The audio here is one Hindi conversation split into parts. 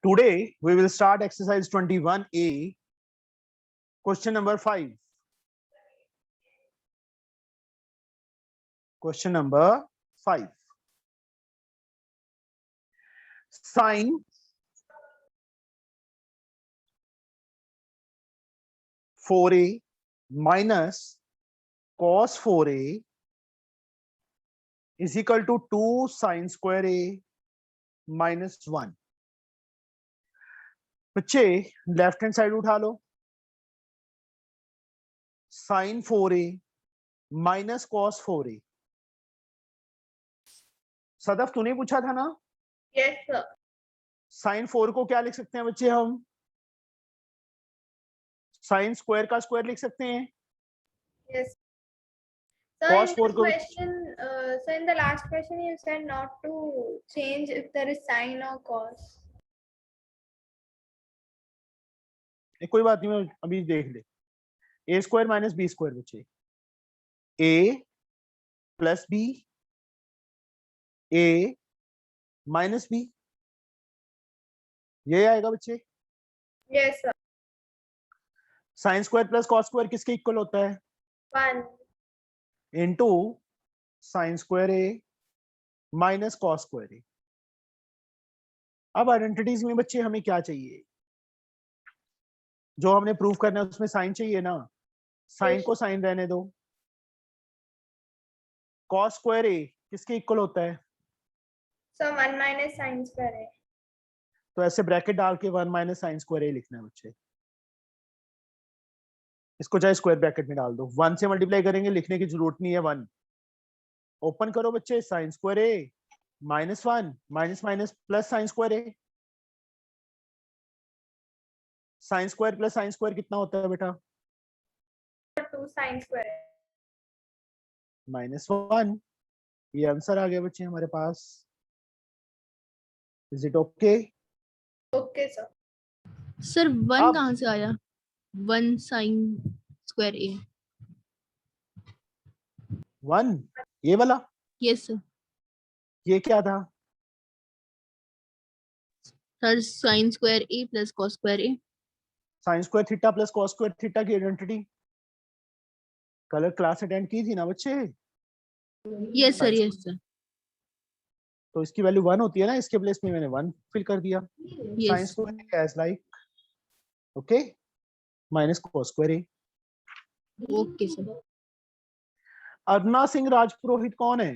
Today we will start exercise 21A, question number 5. Question number 5. Sine 4A minus cos 4A is equal to 2 sine square A minus 1. बच्चे लेफ्ट हैंड साइड उठा लो. Sine 4A minus cos 4A. Sadaf तूने पूछा था ना? Yes sir. साइन 4 को क्या लिख सकते हैं बच्चे हम? साइन स्क्वायर का स्क्वायर लिख सकते हैं. Yes. Cos So 4 in this को question, so in the last question you said not to change if there is sine or cos. कोई बात नहीं, मैं अभी देख ले. ए स्क्वायर माइनस बी स्क्वायर बच्चे. ए प्लस बी, ए माइनस बी, ये आएगा बच्चे. Yes sir. Sign square plus cos square किसके इक्वल होता है? 1. Into sine square A minus cos square ए. अब आइडेंटिटीज में बच्चे हमें क्या चाहिए? जो हमने प्रूव करना है उसमें साइन चाहिए ना. साइन को साइन रहने दो. कॉस स्क्वायर ए किसके इक्वल होता है? So 1 minus sine square A. तो ऐसे ब्रैकेट डाल के 1 माइनस साइन स्क्वायर ए लिखना है बच्चे. इसको चाहे स्क्वायर ब्रैकेट में डाल दो. 1 से मल्टीप्लाई करेंगे, लिखने की जरूरत नहीं है. 1 ओपन करो बच्चे. Sine square A minus 1 minus minus plus sine square A. Sine square plus sine square कितना होता है बेटा? 2 sine square A. -1. ये आंसर आ गया बच्चे हमारे पास. Is it okay? Okay sir. Sir 1 अब- कहाँ से आया? 1 साइन स्क्वायर ए. 1 ये वाला. Yes sir. ये क्या था? Sir sine square A plus cos square A. Sine square theta plus cos square theta की आइडेंटिटी कलर क्लास अटेंड की थी ना बच्चे? Yes sir. Yes sir. तो इसकी वैल्यू 1 होती है ना. इसके प्लेस में मैंने 1 फिल कर दिया. Sine yes. Square as like okay minus cos square A. Okay sir. Aruna Singh Rajpurohit कौन है?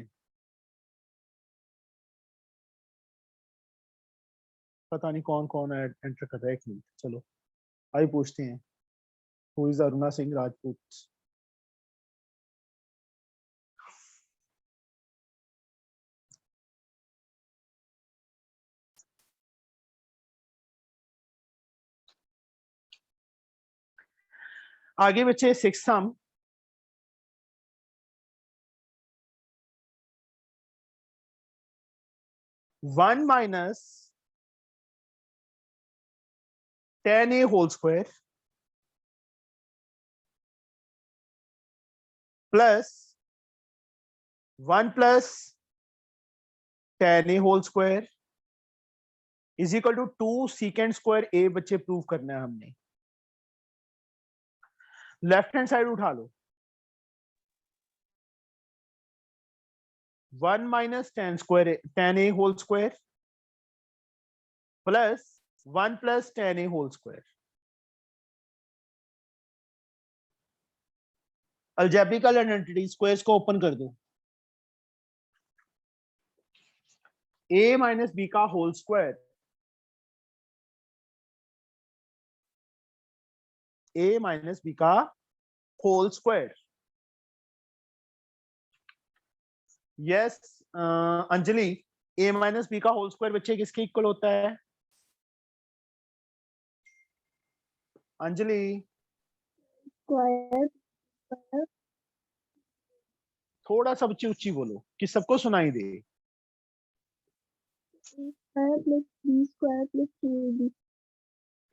पता नहीं कौन कौन है एंटर कर रहा है. एक मिनट, चलो आइए पूछते हैं. Who is Aruna Singh Rajput? आगे बच्चे 6 sum. One minus tan a whole square plus 1 plus tan a whole square is equal to 2 secant square a बच्चे प्रूव करना है हमने. लेफ्ट हैंड साइड उठा लो. 1 minus tan a whole square plus 1 plus tan a whole square. Algebraic identity squares को ओपन कर दो. a माइनस b का whole square, a minus b का whole square. Yes Anjali, a minus b का होल स्क्वायर बच्चे किसके इक्वल होता है? अंजलि थोड़ा सा बच्चे ऊंची बोलो कि सबको सुनाई दे.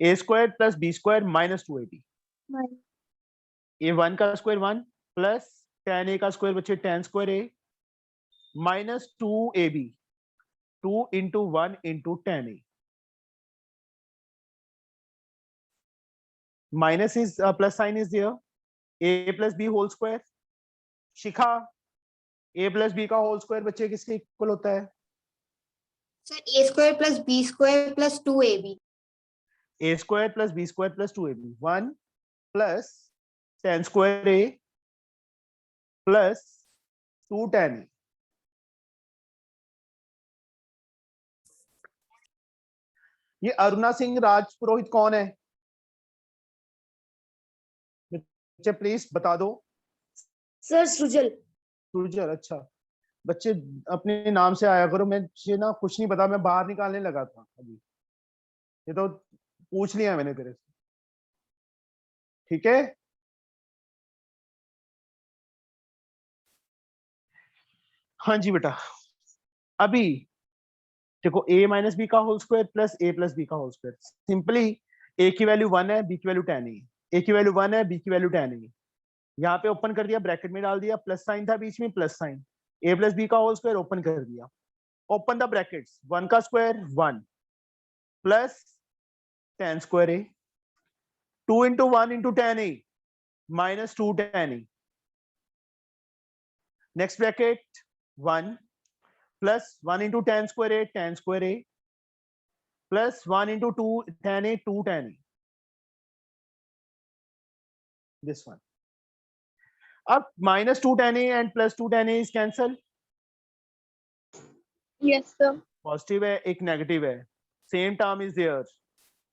a square plus b square minus 2ab. a1 का स्क्वायर 1 प्लस tan a का स्क्वायर बच्चे tan square a minus 2ab. 2 into 1 into tan a. minus is plus sign is there. A plus b whole square. Shikha, a plus b का whole square बच्चे किसके इक्वल होता है? Sir a square plus b square plus 2ab. A square plus b square plus 2ab. 1 plus tan square a plus 2 tan a. ये अरुणा सिंह राजपुरोहित कौन है? बच्चे प्लीज बता दो। सर सृजल. सुरजर, अच्छा। बच्चे अपने नाम से आया करो, मुझे ना कुछ नहीं पता, मैं बाहर निकालने लगा था अभी, ये तो पूछ लिया मैंने तेरे से, ठीक है? हाँ जी बेटा, अभी देखो a माइनस बी का whole square plus a plus b का होल स्क्वायर, सिंपली a की वैल्यू 1 है, b की वैल्यू 10 है, a की वैल्यू 1 है, b की वैल्यू 10 है, यहाँ पे ओपन कर दिया, ब्रैकेट में डाल दिया, प्लस साइन था बीच में, plus sign, a plus b का होल स्क्वायर ओपन कर दिया, ओपन द ब्रैकेट्स, 1 का square 1 plus 10 square a, 2 into 1 into tan a minus 2 tan a, next bracket 1 plus 1 into tan square a plus 1 into 2 tan a 2 tan a, this one. अब minus 2 tan a and plus 2 tan a is cancel. Yes, sir. Positive है, एक नेगेटिव है, सेम टर्म इज देयर,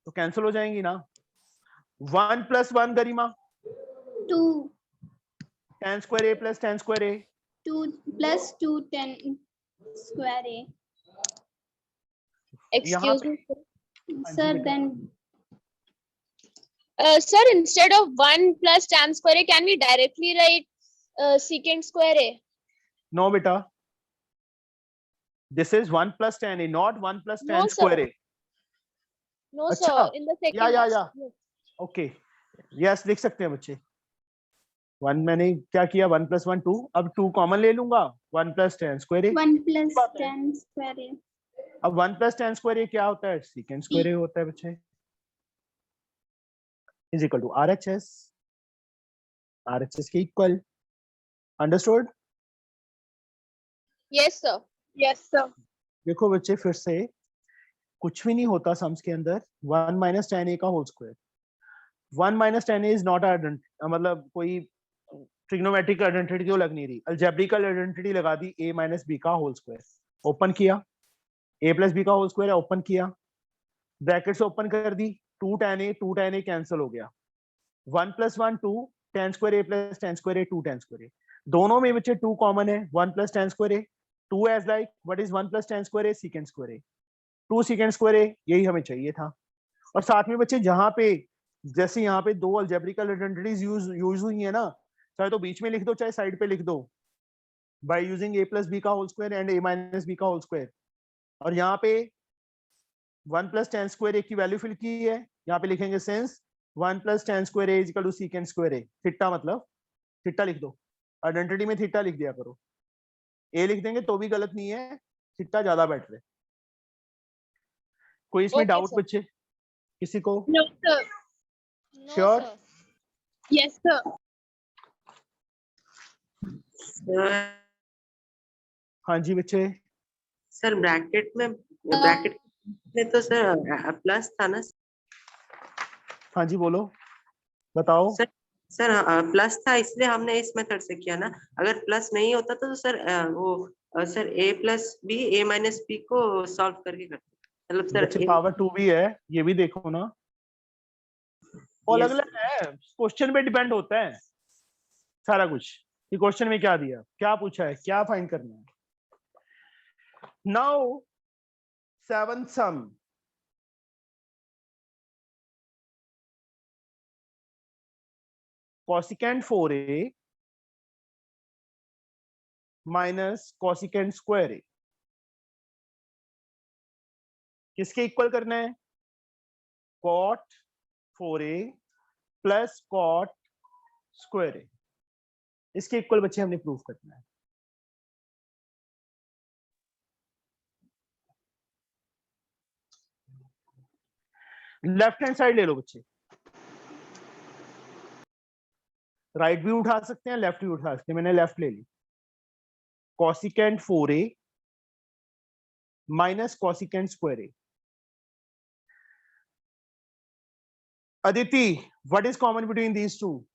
तो कैंसिल हो जाएंगी ना. 1 plus 1 Garima, 2. tan square a plus tan square a, 2 plus 2 10 square a. यहाँ Excuse पे me, हाँ जी sir. बेटा. Then Sir, instead of 1 plus tan square a, can we directly write secant square a? No beta, this is 1 plus tan a, not 1 plus tan No, square sir. a. No, अच्छा, sir. In the second. या option. Yes. ओके, यस लिख सकते हैं बच्चे. 1 मैंने क्या किया, 1 plus 1 2, अब 2 कॉमन ले लूंगा, 1 plus tan square a. 1 plus 10 square a. अब 1 plus tan square a क्या होता है? secant square a होता है बच्चे, is equal to RHS, RHS के equal. Understood? Yes, sir. Yes, sir. देखो बच्चे, फिर से कुछ भी नहीं होता सम्स के अंदर. 1 minus tan a का whole square, 1 minus tan a is not मतलब कोई ट्रिग्नोमेट्रिक आइडेंटिटी तो लग नहीं रही, अलजेब्रिकल आइडेंटिटी लगा दी. a minus b का होल स्क्वायर ओपन किया, a plus b का होल स्क्वायर ओपन किया, ब्रैकेट्स ओपन कर दी, 2 tan a कैंसिल हो गया, 1 plus 1 2 tan square a plus tan square a 2 tan square a, दोनों में बच्चे 2 कॉमन है, 1 plus tan square a, 2 as like what is 1 plus tan square a secant square a, 2 secant square a, यही हमें चाहिए था. और साथ में बच्चे जहां पे जैसे यहाँ पे दो अलजेब्रिकल आइडेंटिटीज यूज हुई है ना, चाहे तो बीच में लिख दो चाहे साइड पे लिख दो, by using a plus b का whole square and a minus b का होल स्क्वायर. और यहाँ पे 1 plus tan square a की वैल्यू फिल की है, यहाँ पे लिखेंगे since 1 plus tan square a is equal to secant square a, theta मतलब थीटा लिख दो, आइडेंटिटी में थीटा लिख दिया करो, a लिख देंगे तो भी गलत नहीं है, थीटा ज्यादा बेटर है. कोई इसमें Okay, डाउट sir. बच्चे किसी को? No, sir. No, Sure. sir. Yes, sir. हाँ जी बच्चे. सर ब्रैकेट में तो सर प्लस था ना हाँ जी बोलो, बताओ. सर प्लस था इसलिए हमने इस मेथड से किया ना. अगर प्लस नहीं होता तो sir sir a plus b a minus b को सॉल्व करके करते, मतलब सर बच्चे पावर 2 भी है, ये भी देखो ना, और अलग अलग है, क्वेश्चन पे डिपेंड होता है सारा कुछ कि क्वेश्चन में क्या दिया, क्या पूछा है, क्या फाइंड करना है. नाउ 7th सम, cosecant 4a minus cosecant square a किसके इक्वल करना है? cot 4a plus cot square a, इसके इक्वल बच्चे हमने प्रूव करना है. लेफ्ट हैंड साइड ले लो बच्चे, राइट भी उठा सकते हैं, लेफ्ट भी उठा सकते हैं, मैंने लेफ्ट ले ली। Cosecant 4a minus cosecant square a। Aditi, what is common between these two?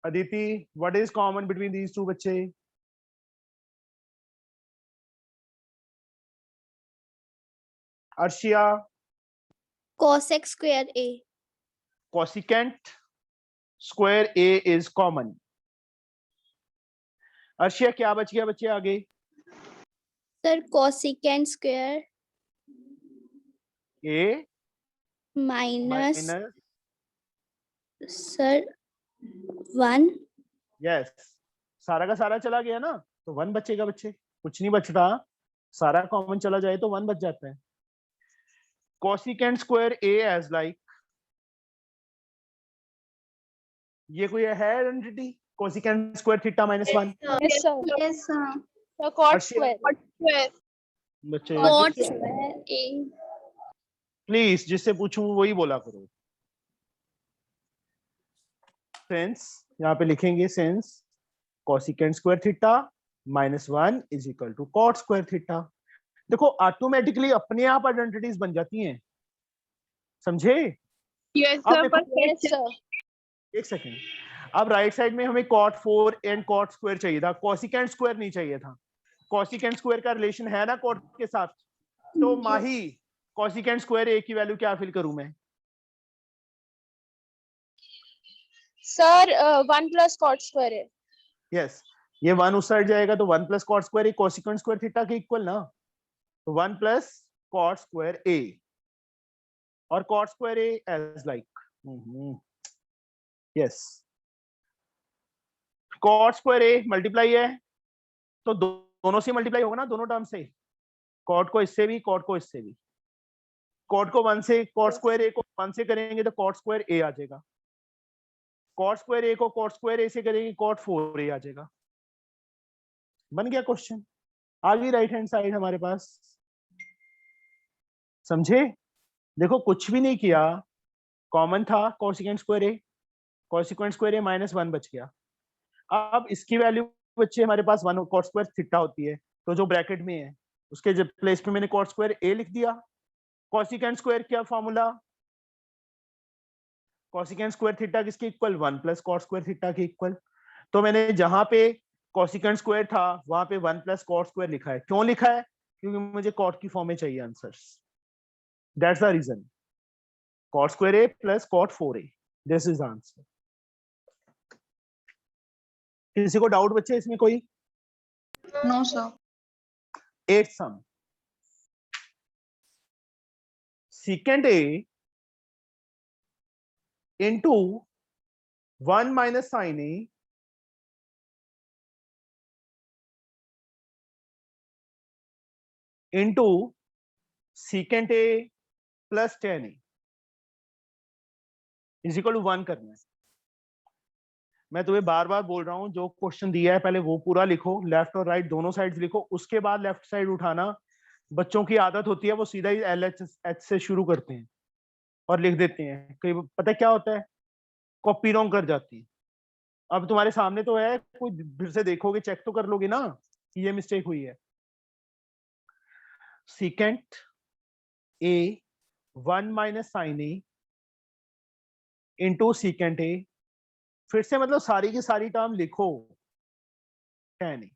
Aditi, what is common between these two बच्चे? Arshia, cosec square a. cosecant square a is common. Arshiya क्या बच गया बच्चे आगे? Sir, cosecant square a minus minus sir 1. Yes, सारा का सारा चला गया ना, तो 1 बचेगा बच्चे, कुछ नहीं बचता, सारा कॉमन चला जाए तो 1 बच जाता है। cosecant square a as like, ये कोई है identity? cosecant square theta minus 1 Yes, sir. Yes, sir. So cot Arshia? square. बच्चे Cot square a. प्लीज जिससे पूछूं वही बोला करो। सेंस यहाँ पे लिखेंगे, sense cosecant square theta minus 1 is equal to cot square theta। देखो ऑटोमेटिकली अपने आप आइडेंटिटीज बन जाती हैं, समझे? Yes, अब sir. देखो, But yes, sir. एक सेकेंड, अब राइट साइड में हमें cot 4 एंड cot स्क्वायर चाहिए था, cosecant स्क्वायर नहीं चाहिए था। cosecant स्क्वायर का रिलेशन है ना cot के साथ, तो माही cosecant स्क्वायर a की वैल्यू क्या फिल करूं मैं? Sir, 1 plus cot square है। यस, ये 1 उस साइड जाएगा तो 1 plus cot square a cosecant square theta के इक्वल ना, तो 1 प्लस cot स्क्वायर a और cot square a as like yes, cot square a multiply है तो दोनों से मल्टीप्लाई होगा ना, दोनों टर्म से, cot को इससे भी, cot को इससे भी। cot को 1 से, cot स्क्वायर a को 1 से करेंगे तो cot स्क्वायर a आ जाएगा, cot स्क्वायर a को cot स्क्वायर a से करेंगे cot 4a आ जाएगा। बन गया क्वेश्चन, आ गई राइट हैंड साइड हमारे पास, समझे? देखो कुछ भी नहीं किया, कॉमन था cosecant square a, cosecant square a minus 1 बच गया। अब इसकी वैल्यू बच्चे हमारे पास 1 cot स्क्वायर थीटा होती है, तो जो ब्रैकेट में है उसके जब प्लेस पे मैंने cot स्क्वायर a लिख दिया। cosecant स्क्वायर क्या फॉर्मूला? cosecant स्क्वायर थीटा किसके equal? 1 plus cot square theta के इक्वल। तो मैंने जहां पे cosecant स्क्वायर था वहां पे 1 प्लस cot स्क्वायर लिखा है। क्यों लिखा है? क्योंकि मुझे cot की फॉर्म में चाहिए answers, that's the reason. cot square a plus cot 4a, this is answer. किसी को डाउट बच्चे इसमें कोई? No, sir. 8th sum, secant a into 1 minus sin a into secant a plus tan a is equal to 1 करना है। मैं तुम्हें बार बार बोल रहा हूं, जो क्वेश्चन दिया है पहले वो पूरा लिखो, लेफ्ट और राइट दोनों साइड्स लिखो, उसके बाद लेफ्ट साइड उठाना। बच्चों की आदत होती है वो सीधा ही LHS से शुरू करते हैं और लिख देते हैं, कई पता है क्या होता है, कॉपी रॉन्ग कर जाती है। अब तुम्हारे सामने तो है, कोई फिर से देखोगे, चेक तो कर लोगे ना कि ये मिस्टेक हुई है। secant a 1 minus sin a into secant a, फिर से मतलब सारी की सारी टर्म लिखो, tan a।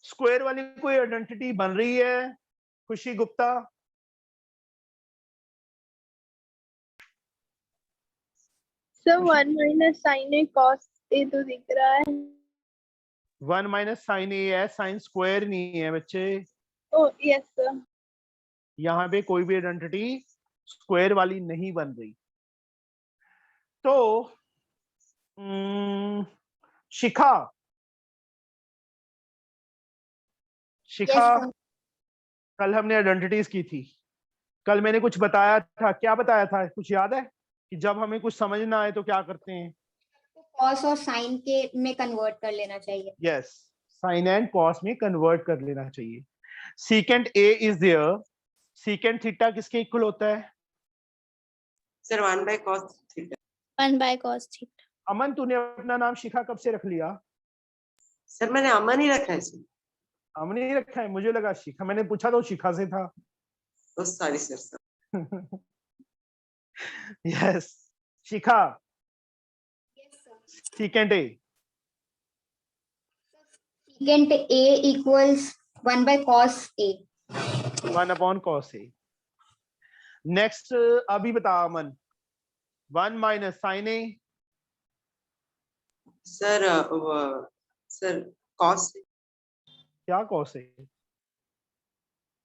स्क्वायर वाली कोई आइडेंटिटी बन रही है? खुशी Gupta, sir 1 minus sin a cos a तो दिख रहा है। 1 माइनस साइन ए है, साइन स्क्वायर नहीं है बच्चे। Oh yes sir. यहाँ पे कोई भी आइडेंटिटी स्क्वायर वाली नहीं बन रही। तो शिखा, शिखा Yes, sir. कल हमने आइडेंटिटीज की थी, कल मैंने कुछ बताया था, क्या बताया था कुछ याद है? कि जब हमें कुछ समझ ना आए तो क्या करते हैं? Cos और sin के में कन्वर्ट कर लेना चाहिए। यस, साइन एंड कॉस में कन्वर्ट कर लेना चाहिए। secant a is there, secant theta किसके इक्वल होता है? Sir 1/cos theta. 1 by cos theta. अमन तूने अपना नाम शिखा कब से रख लिया? सर मैंने अमन ही रखा है सर। अमन ही रखा है, मुझे लगा शिखा, मैंने पूछा तो शिखा से था। तो sorry sir. Yes Shikha, secant A. Secant A equals 1/cos A. 1/cos A। Next अभी बता अमन, 1 माइनस साइन ए। सर सर cos क्या cos ए?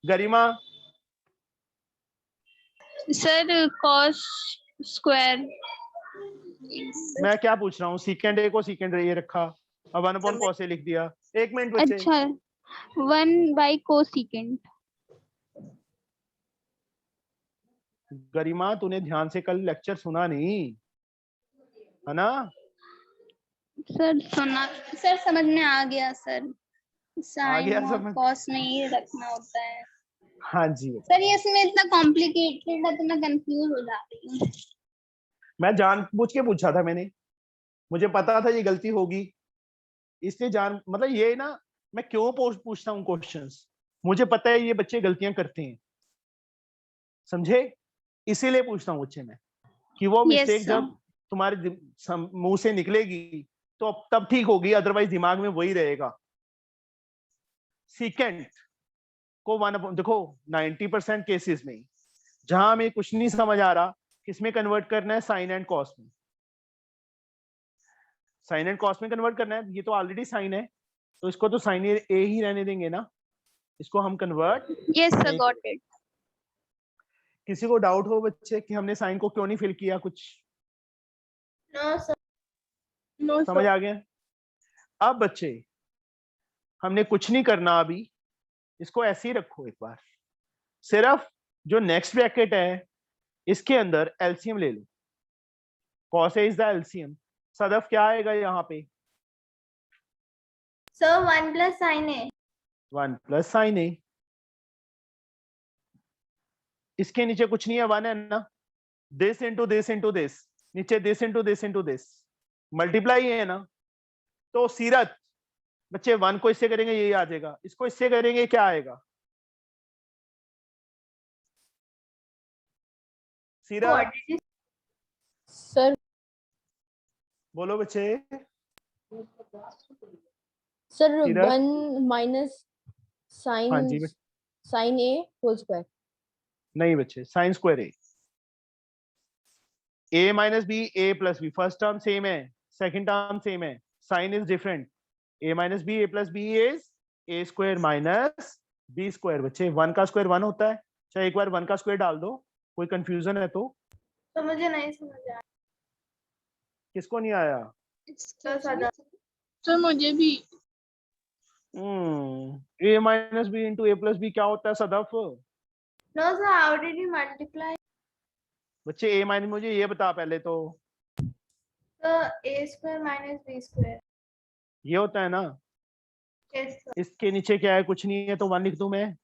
गरिमा, Sir, cos square. मैं क्या पूछ रहा हूँ, सीकेंड ए को सीकेंड ए रखा, अब 1/cos ए लिख दिया। एक मिनट बच्चे, अच्छा, 1 by cosecant. गरिमा तूने ध्यान से कल लेक्चर सुना नहीं है ना? सर सुना, सर समझ में आ गया सर, आ गया साइन और समझ? कॉस में ये रखना होता है। हाँ जी, सर ये इसमें इतना कॉम्प्लिकेटेड है तो मैं कंफ्यूज हो जा रही हूँ। मैं जानबूझ के पूछा था, मैंने, मुझे पता था ये गलती होगी, इसलिए जान मतलब ये ना, मैं क्यों पूछता हूँ क्वेश्चंस, मुझे पता है ये बच्चे गलतियां करते हैं, समझे? इसीलिए पूछता हूँ बच्चे में कि वो Yes, मिस्टेक sir. जब तुम्हारे मुंह से निकलेगी तो तब ठीक होगी, अदरवाइज दिमाग में वही रहेगा। सीकेंट को देखो 90% केसेस में जहां हमें कुछ नहीं समझ आ रहा, किसमें कन्वर्ट करना है? साइन एंड कॉस में। साइन एंड कॉस में कन्वर्ट करना है, ये तो ऑलरेडी साइन है तो इसको तो साइन ए ही रहने देंगे ना, इसको हम convert. Yes, sir, got it. किसी को डाउट हो बच्चे कि हमने साइन को क्यों नहीं फिल किया? कुछ No, sir. No, समझ आ गया? अब बच्चे हमने कुछ नहीं करना, अभी इसको ऐसे ही रखो एक बार, सिर्फ जो नेक्स्ट ब्रैकेट है इसके अंदर एलसीएम ले लो। Cos A is the LCM. Sadaf क्या आएगा यहाँ पे? Sir, 1 plus sin A. 1 plus sine A. इसके नीचे कुछ नहीं है, 1 है ना, this into this into this, नीचे this into this into this, multiply है ना। तो सीरत बच्चे 1 को इससे करेंगे यही आ जाएगा, इसको इससे करेंगे क्या आएगा? सीरत What did you sir. बोलो बच्चे। Sir, सीरत? 1 minus हाँ जी sin बच्चे, sin A whole square. नहीं बच्चे, sine square A minus B, A plus B, first term same है, सेकंड टर्म सेम है, sign is different. A minus B, A plus B is A square minus B square. बच्चे 1 का स्क्वायर 1 होता है, चाहे एक बार 1 का स्क्वायर डाल दो, कोई कंफ्यूजन है तो? तो मुझे नहीं समझ आया। किसको नहीं आया? तो सदा Sir, मुझे भी। ए माइनस बी इंटू ए प्लस बी क्या होता है Sadaf? No, sir. How did you multiply? बच्चे ए माइनस, मुझे ये बता पहले तो, So A square minus B square. ये होता है ना। Yes, sir. इसके नीचे क्या है? कुछ नहीं है तो 1 लिख दूं मैं?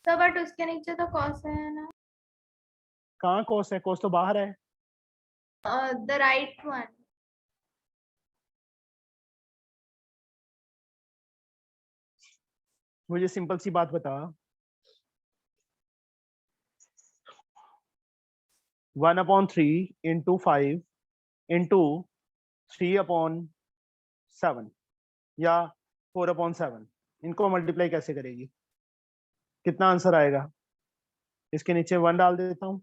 So but उसके नीचे तो cos है ना? कहाँ कोस है? कोस तो बाहर है। The right one. मुझे सिंपल सी बात बता, 1/3 इंटू 5 इंटू 3/7 या 4/7, इनको मल्टीप्लाई कैसे करेगी? कितना आंसर आएगा? इसके नीचे 1 डाल देता हूं।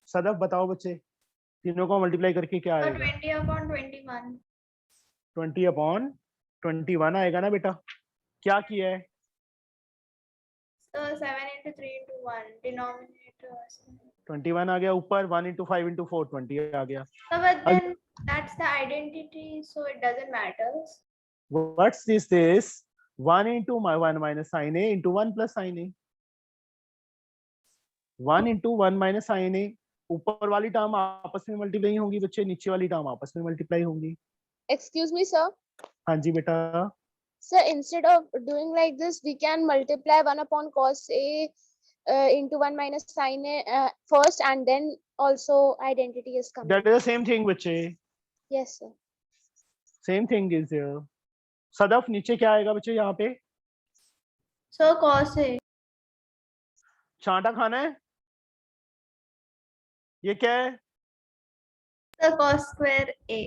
सदफ बताओ बच्चे, तीनों को मल्टीप्लाई करके क्या So आएगा? 20/21. 20/21 आएगा ना बेटा? क्या किया है? So 7 into 3 into 1. Denominator. 21 आ गया ऊपर, 1 इंटू 5 इंटू 4 20 आ गया। So but then that's the identity, so it doesn't matter. What's this 1 into 1 minus sin a into 1 plus sin a, 1 into 1 minus sin a, ऊपर वाली टर्म आपस में मल्टीप्लाई होंगी बच्चे, नीचे वाली टर्म आपस में मल्टीप्लाई होंगी। Excuse me, sir. हाँ जी बेटा। So instead of doing like this, we can multiply 1 upon cos A into 1 minus sin A first, and then also identity is coming. That is the same thing, बच्चे. Yes, sir. Same thing is here. Sadaf नीचे क्या आएगा बच्चे यहाँ पे? So cos A. चांटा खाना है? ये क्या है? So cos square A.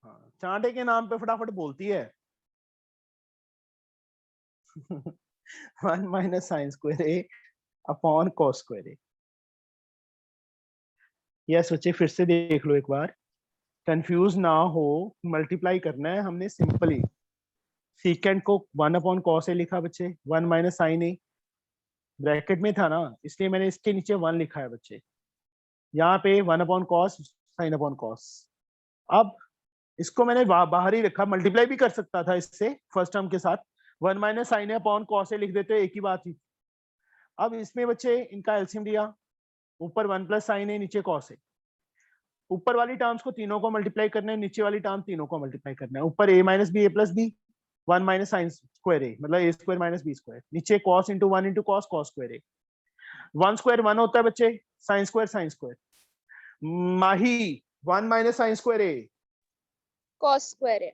हाँ, चांटे के नाम पे फटाफट बोलती है. 1 minus sin square A upon cos square A. Yes बच्चे फिर से देख लो एक बार, कंफ्यूज ना हो. मल्टीप्लाई करना है हमने सिंपली. सीकेंट को 1 अपॉन cos A लिखा बच्चे, 1 माइनस sin A ब्रैकेट में था ना, इसलिए मैंने इसके नीचे 1 लिखा है बच्चे. यहाँ पे 1 upon cos sin upon cos. अब इसको मैंने बाहर ही रखा, मल्टीप्लाई भी कर सकता था इससे फर्स्ट टर्म के साथ. 1 minus sin A upon cos A लिख देते, एक ही बात ही. अब इसमें बच्चे इनका एलसीएम दिया, ऊपर 1 प्लस sin A, नीचे cos A. ऊपर वाली टर्म्स को तीनों को मल्टीप्लाई करना है, नीचे वाली टर्म तीनों को मल्टीप्लाई करना है. ऊपर a minus b, a plus b, 1 minus sine square a, मतलब a square minus b square. नीचे cos into 1 into cos, cos square a. 1 square 1 होता है बच्चे, sine square sine square. Mahi 1 minus sine square a, Cos square A.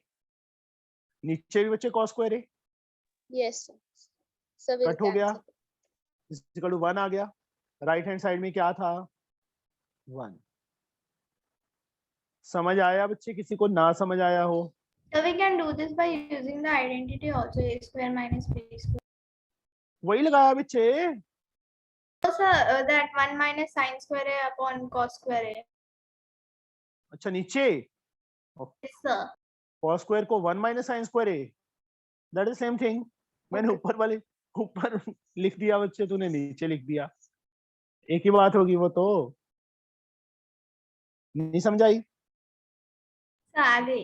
नीचे भी बच्चे cos square a. Yes, sir. So we'll cut हो गया, cancel. इक्वल टू 1 आ गया. राइट हैंड साइड में क्या था? 1. समझ आया बच्चे? किसी को ना समझ आया हो? So we can do this by using the identity also, A square minus B square. वही लगाया बच्चे. Also that 1 minus sin square A upon cos square A. अच्छा नीचे Yes, sir. cos स्क्वायर को 1 minus sine square a, that is same thing. मैंने Okay. ऊपर वाले ऊपर लिख दिया बच्चे, तूने नीचे लिख दिया. एक ही बात होगी वो तो. नहीं समझाई? So आगे.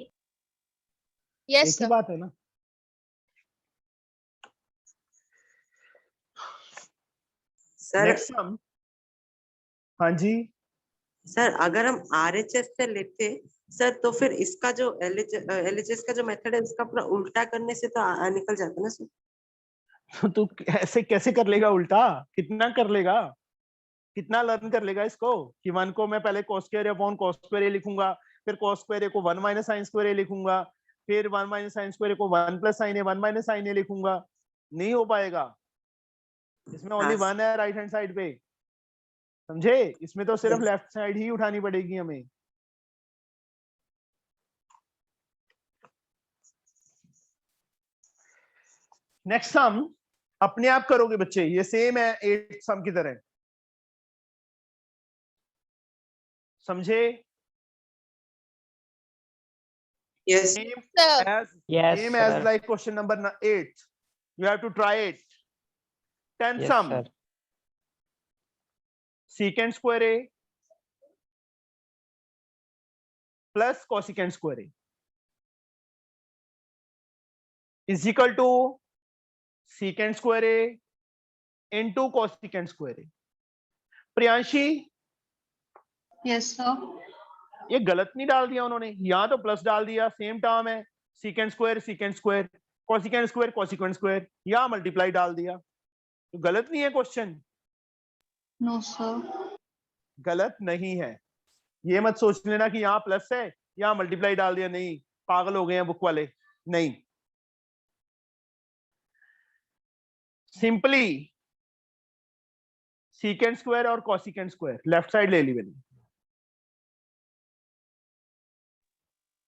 Yes, एक ही sir. बात है ना. Sir next sum. हाँ जी, सर अगर हम आरएचएस से लेते सर, तो फिर इसका जो एलएचएस का जो मेथड है उसका पूरा उल्टा करने से तो निकल जाता ना सर. तो तू ऐसे कैसे कर लेगा उल्टा? कितना कर लेगा? कितना लर्न कर लेगा इसको कि 1 को मैं पहले cos square upon cos square a लिखूंगा, फिर cos स्क्वायर a को 1 माइनस sin स्क्वायर a लिखूंगा, फिर 1 माइनस sin स्क्वायर a को 1 plus sin a, 1 minus sin a लिखूंगा. नहीं हो पाएगा. इसमें ओनली हाँ. 1 है राइट हैंड साइड पे, समझे? इसमें तो सिर्फ Yes. लेफ्ट साइड ही उठानी पड़ेगी हमें. नेक्स्ट सम अपने आप करोगे बच्चे, ये सेम है 8 सम की तरह, समझे? Yes Same Sir. as Yes, same as sir. like question number 8. You have to try it. 10 Yes, sum. sir. Secant square a plus cosecant square a is equal to secant square a into cosecant square a. Priyanshi, yes sir. ये गलत नहीं डाल दिया उन्होंने, यहाँ तो प्लस डाल दिया. सेम टर्म है, secant square cosecant square cosecant square, यहाँ मल्टीप्लाई डाल दिया. तो गलत नहीं है क्वेश्चन? No sir. गलत नहीं है. ये मत सोच लेना कि यहाँ प्लस है यहाँ मल्टीप्लाई डाल दिया. नहीं, पागल हो गए हैं बुक वाले. नहीं, सिंपली सीकेंट स्क्वायर और कॉसिकेंट स्क्वायर लेफ्ट साइड ले ली मैंने,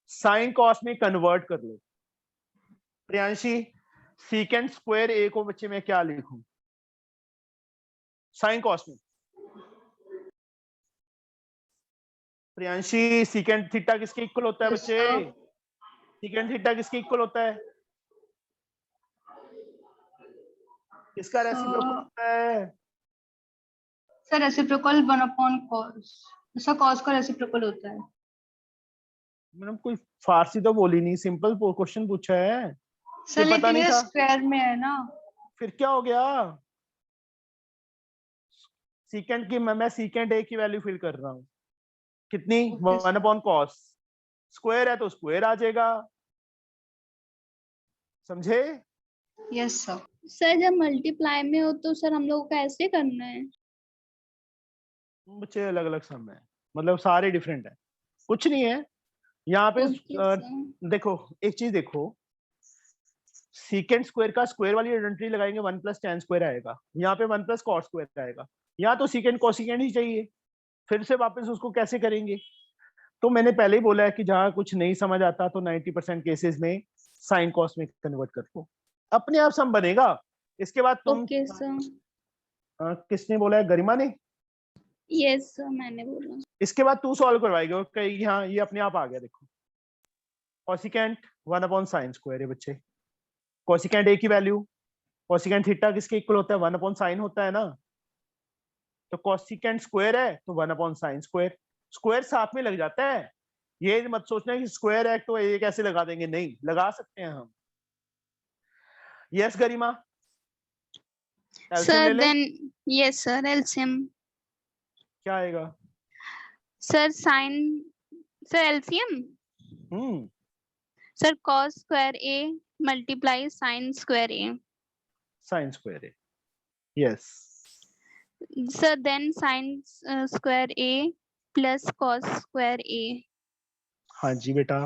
साइन कॉस में कन्वर्ट कर लो. प्रियांशी, सीकेंट स्क्वायर ए को बच्चे में क्या लिखूं साइन कॉस में? प्रियांशी, सीकेंट थीटा किसके इक्वल होता है Yes, बच्चे? sir. सीकेंट थीटा किसके इक्वल होता है? किसका रेसिप्रोकल होता है? Sir reciprocal 1 upon cos. Sir cos का रेसिप्रोकल होता है. मैडम कोई फारसी तो बोली नहीं, सिंपल क्वेश्चन पूछा है. सर ये पता लेकिन नहीं ये था. स्क्वायर में है ना. फिर क्या हो गया? सीकेंट की मैं सीकेंट ए की वैल्यू फिल कर रहा हूँ. कितनी? Okay, 1 upon cos. स्क्वायर है तो स्क्वायर आ जाएगा. समझे? Yes sir. सर जब मल्टीप्लाई में हो तो सर हम लोग को ऐसे करना है? बच्चे अलग अलग सम है, मतलब सारे डिफरेंट है, कुछ नहीं है यहाँ पे। Okay sir. देखो एक चीज देखो, सीकेंड स्क्वायर का स्क्वायर वाली आइडेंटिटी लगाएंगे 1 + tan स्क्वायर आएगा, यहाँ पे 1 + cos स्क्वायर आएगा, यहाँ तो सीकेंड कोसिकेंड ही चाहिए, फिर से वापस उसको कैसे करेंगे? तो मैंने पहले ही बोला है कि जहां कुछ नहीं समझ आता तो 90% केसेस में साइन कॉस में कन्वर्ट कर दो, अपने आप सम बनेगा। इसके बाद तुम ओके सर। किसने बोला है? गरिमा ने। यस सर मैंने बोला। इसके बाद तू सॉल्व करवाएगी और कहेगी हाँ ये अपने आप आ गया। देखो कोसिकेंट 1/sin स्क्वायर है बच्चे, कोसिकेंट ए की वैल्यू, कोसिकेंट थीटा किसके इक्वल होता है? 1/sin होता है ना, तो कोसिकेंट स्क्वायर है तो 1/sin स्क्वायर, स्क्वायर साथ में लग जाता है। ये मत सोचना कि स्क्वायर है तो ये कैसे लगा देंगे, नहीं लगा सकते हैं हम। यस गरिमा, एलसीएम ले सर ले, देन यस सर एलसीएम। क्या आएगा? Sir sine, sir LCM, sir cos square a multiply sin square a। Sine square है, yes. Sir then sin square a plus cos square a। हाँ जी बेटा,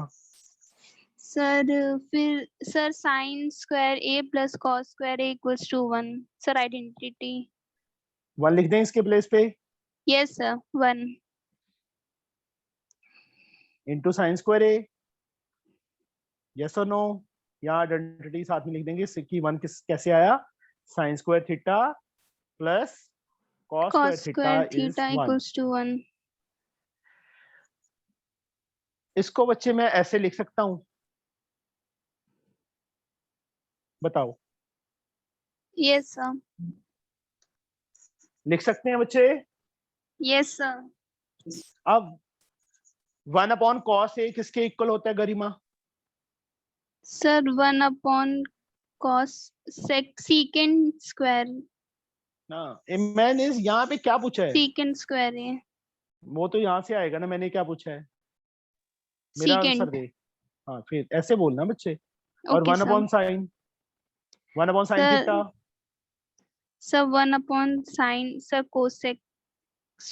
सर फिर sir sin square a plus cos square a equals to 1। Sir identity. 1 लिख दें इसके प्लेस पे, yes sir 1 into sign square a, yes और नो। यहाँ आइडेंटिटी साथ में लिख देंगे कि 1 कैसे आया? Sine square theta plus cos cos square square theta is theta 1। Equals to 1। इसको बच्चे मैं ऐसे लिख सकता हूँ, बताओ? Yes sir. लिख सकते हैं बच्चे? Yes sir. अब 1/cos ए किसके इक्वल होता है Garima? Sir 1 cos secant square, ना मैंने यहाँ पे क्या पूछा है? secant स्क्वायर है। वो तो यहाँ से आएगा ना, मैंने क्या पूछा है? मेरा आंसर secant। दे। हाँ फिर ऐसे बोलना बच्चे। और okay sir. 1/sin sir theta sir 1/sin sir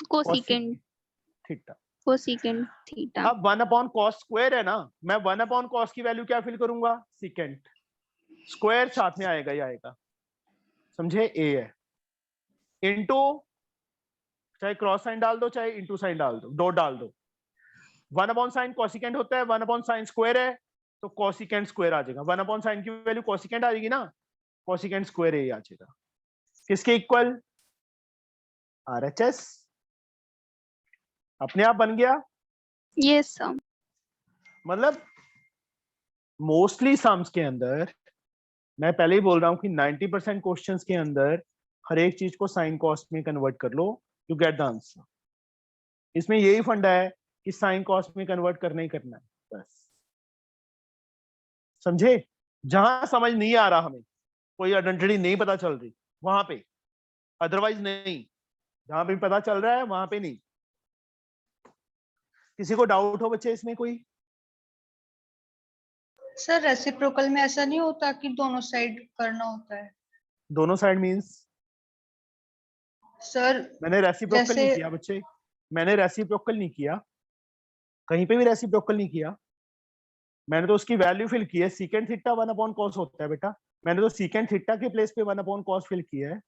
cosecant theta. Cosecant theta. अब 1/cos स्क्वायर है ना, मैं 1/cos की वैल्यू क्या फिल करूंगा? सीकेंट, स्क्वायर साथ में आएगा ही आएगा, समझे? ए है इनटू, चाहे क्रॉस साइन डाल दो चाहे इनटू साइन डाल दो, डॉट डाल दो। 1/sin कोसिकेंट होता है, 1/sin स्क्वायर है तो कोसिकेंट स्क्वायर आ जाएगा। 1/sin की वैल्यू कोसिकेंट आ जाएगी ना, कोसिकेंट स्क्वायर ए आ जाएगा। किसके इक्वल? आरएचएस, अपने आप बन गया। Yes sir. मतलब मोस्टली सम्स के अंदर, मैं पहले ही बोल रहा हूँ कि 90% क्वेश्चंस के अंदर हर एक चीज को साइन कॉस्ट में कन्वर्ट कर लो, यू गेट द आंसर। इसमें यही फंडा है कि साइन कॉस्ट में कन्वर्ट करना ही करना है, बस। समझे? जहां समझ नहीं आ रहा, हमें कोई आइडेंटिटी नहीं पता चल रही, वहां पे, अदरवाइज नहीं। जहां पे पता चल रहा है वहां पे नहीं। किसी को डाउट हो बच्चे इसमें कोई? सर रेसिप्रोकल में ऐसा नहीं होता कि दोनों साइड करना होता है? दोनों साइड मींस? सर मैंने रेसिप्रोकल जैसे नहीं किया बच्चे, मैंने रेसिप्रोकल नहीं किया, कहीं पे भी रेसिप्रोकल नहीं किया। मैंने तो उसकी वैल्यू फिल की है। सीकेंट थीटा 1/cos होता है बेटा, मैंने तो सीकेंट थीटा के प्लेस पे 1/cos फिल किया है,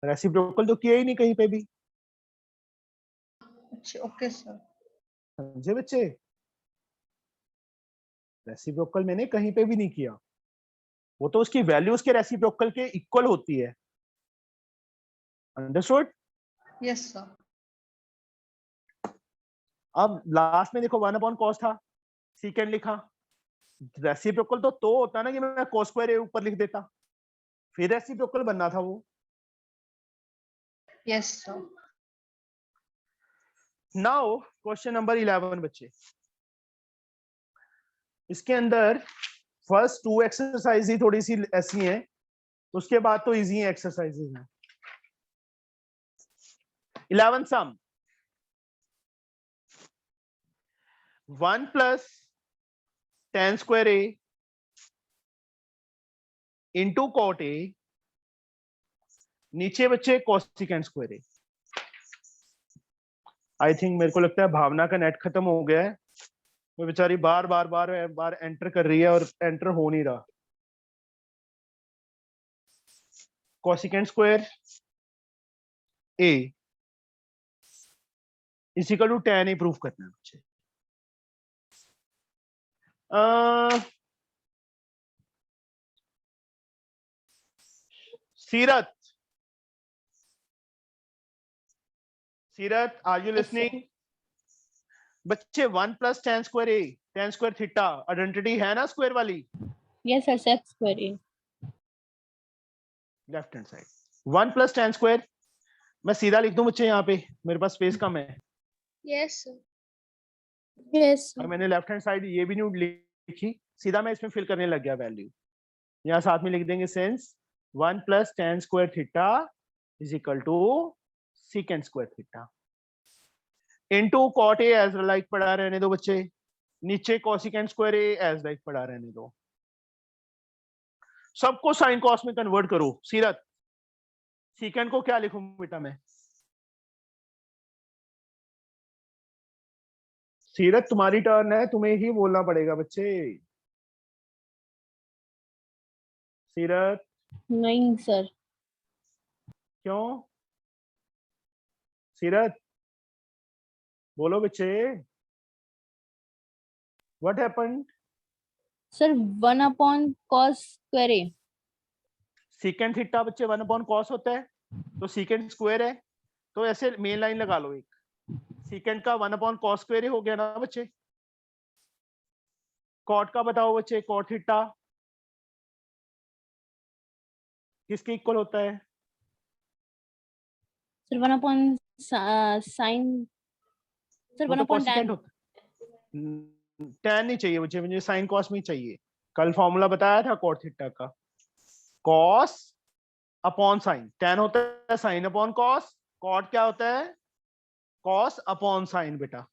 रेसिप्रोकल तो किया ही नहीं कहीं पे भी। अच्छा ओके सर। समझे बच्चे? रेसिप्रोकल मैंने कहीं पे भी नहीं किया, वो तो उसकी वैल्यू उसके रेसिप्रोकल के इक्वल होती है। अंडरस्टूड? Yes sir. अब लास्ट में देखो 1/cos था, सीकेंट लिखा, रेसिप्रोकल तो होता ना कि मैं cos स्क्वायर ऊपर लिख देता, फिर रेसिप्रोकल बनना था वो। Yes sir. Now question number 11 बच्चे, इसके अंदर फर्स्ट 2 एक्सरसाइज ही थोड़ी सी ऐसी हैं, उसके बाद तो इजी एक्सरसाइजेज हैं। 11 सम, 1 + tan square a into cot a, नीचे बच्चे cosecant square a. I think मेरे को लगता है भावना का नेट खत्म हो गया है, वो बेचारी बार बार एंटर कर रही है और एंटर हो नहीं रहा। Cosecant square a is equal to tan a prove करना है बच्चे। सीरत, सीरत आर यू लिसनिंग? बच्चे 1 प्लस tan स्क्वायर ए, tan स्क्वायर थीटा आइडेंटिटी है ना स्क्वायर वाली, Yes, sir. Sec square A. Left hand side 1 plus tan square. मैं सीधा लिख दूं बच्चे, यहाँ पे मेरे पास स्पेस कम है Yes, sir. Yes. और मैंने लेफ्ट हैंड साइड ये भी नहीं लिखी, सीधा मैं इसमें फिल करने लग गया वैल्यू। यहाँ साथ में लिख देंगे since 1 plus tan square theta is equal to secant square theta into cot a as like पढ़ा रहने दो बच्चे, नीचे cosecant square a as like पढ़ा रहने दो। सबको साइन कॉस में कन्वर्ट करो। सीरत, secant को क्या लिखूं बेटा मैं? सीरत तुम्हारी टर्न है, तुम्हें ही बोलना पड़ेगा बच्चे। सीरत नहीं, sir. क्यों? सीरत बोलो बच्चे, what happened? Sir, 1 upon cos square A. secant theta बच्चे 1 अपॉन cos होता है, तो secant स्क्वायर है, तो ऐसे मेन लाइन लगा लो एक, secant का 1 अपॉन cos स्क्वायर ही हो गया ना बच्चे। cot का बताओ बच्चे, cot थीटा किसके इक्वल होता है? Sir, 1 upon sin. Sir, वो 1 तो upon cosecant tan. होता है। tan नहीं चाहिए बच्चे, मुझे sin cos में ही चाहिए। कल फॉर्मूला बताया था cot थीटा का, cos अपॉन sin, tan होता है sin अपॉन cos, cot क्या होता है? cos अपॉन sin बेटा।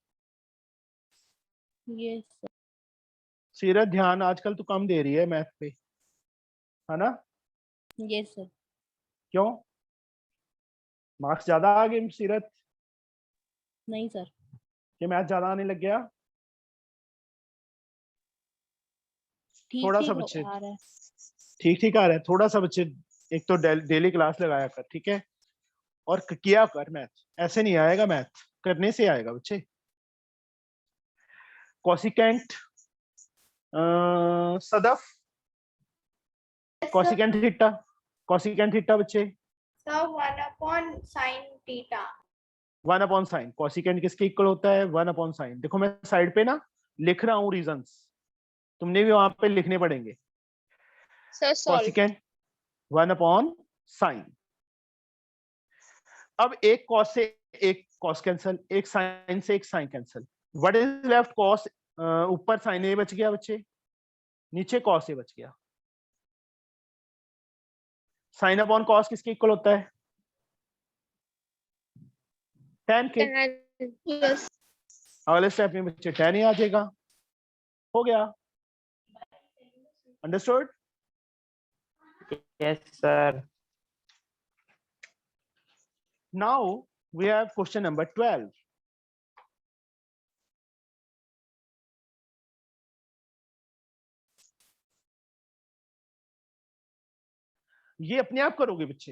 Yes, sir. सीरत ध्यान आजकल तो कम दे रही है मैथ पे, है ना? Yes, sir. क्यों? मार्क्स ज्यादा आ गए सीरत नहीं, sir. कि मैथ ज्यादा आने लग गया? ठीक थोड़ा ठीक सा बच्चे आ रहा है. ठीक ठीक आ रहा है, थोड़ा सा बच्चे एक तो डेली क्लास लगाया कर, ठीक है? और किया कर मैथ, ऐसे नहीं आएगा मैथ, करने से आएगा बच्चे। Cosecant Sadaf, cosecant theta, cosecant theta बच्चे So 1 upon sin theta. 1 upon sine, cosecant किसके इक्वल होता है? 1 अपॉन साइन। देखो मैं साइड पे ना लिख रहा हूँ रीजंस, तुमने भी वहां पे लिखने पड़ेंगे। Sir, solve. Cosecant 1 upon sign. अब एक कॉस से एक कॉस कैंसल, एक साइन से एक sine cancel, what is left? Cos, ऊपर साइन ए बच गया बच्चे, नीचे कॉस ए बच गया। साइन अपॉन कॉस किसके इक्वल होता है? tan के। Tan. Yes. अगले स्टेप में बच्चे tan ही आ जाएगा, हो गया। Understood? Yes, sir. Now we have question number 12. ये अपने आप करोगे बच्चे।